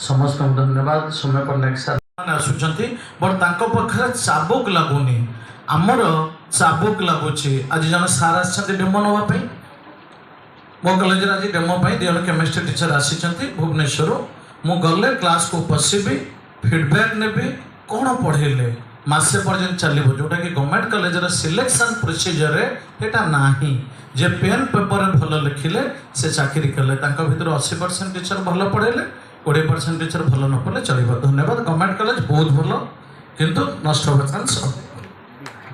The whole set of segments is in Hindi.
समस्त धन्यवाद समय पट्टनायक सर आसुचंती बट तांको पखरे चाबुक लागुनी आमर चाबुक लगुच आज जन सार आसछन्ती डेमो नवा पे मो कॉलेज आज डेमो पे दियन केमिस्ट्री टीचर आसी भुवनेश्वर मु गले क्लास को पशिबी फीडबैक नेबी कौन पढ़ेले मासे पर्यंत चलो जोटा कि गवर्नमेंट कॉलेज सिलेक्शन प्रोसीजर एटा नाही जे पेन पेपर भल लिखिले से चाकरी कले भर 80% टीचर भल पढ़ेले 20% टीचर भल न पढ़ले चलो धन्यवाद गवर्नमेंट कॉलेज बहुत भल किंतु नष्ट होगा चांस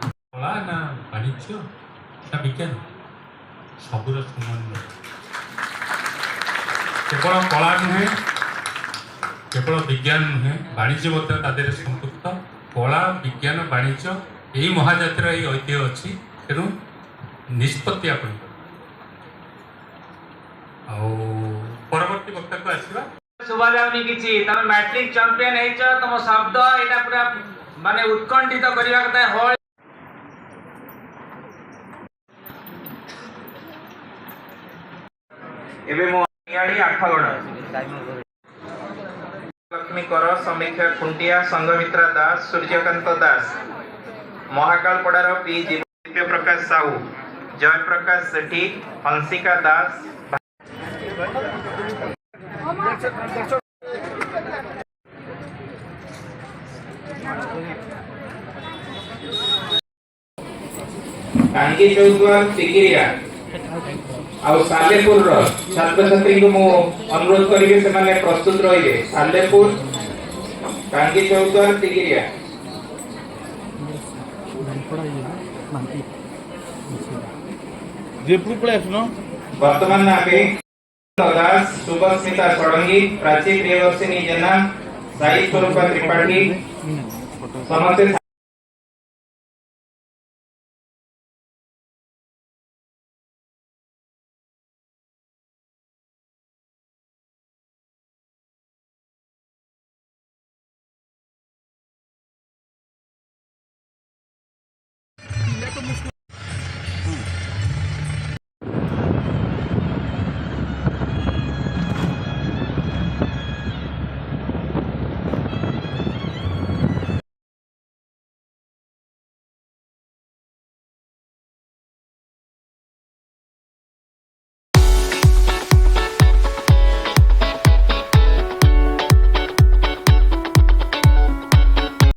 कला ना वाणिज्य ना विज्ञान सबुर समन्वय केवल कला नुहे केवल विज्ञान नुहे वाणिज्य संपुक्त कला विज्ञान वाणिज्य यही महाजातिर यही ऐतिह्य अच्छी तेणु निष्पत्ति आपण परवर्ती वक्ता को आसवा शुभा जाउनी किछि तमे मैट्रिक चैंपियन हेछ तम शब्द एटा पूरा माने उत्कंठित करिया कथा होल एबे मो याडी आठगण लक्ष्मी कर समीक्षा खुंटिया संघमित्रा दास सूर्यकांत दास महाकाल पड़ार पी दिव्य प्रकाश साहू जयप्रकाश सेठी हंसिका दास कांगी चौद्वार टिकिरिया आउ सालेपुर छात्र छात्री को मो अनुरोध करिवे से माने प्रस्तुत रहिबे सालेपुर कांगी चौद्वार टिकिरिया जयपुर पड़े आसनो वर्तमान नामे दास सुभस्मिता षडंगी प्राची प्रियदर्शिनी जेना साई स्वरूपा त्रिपाठी समस्त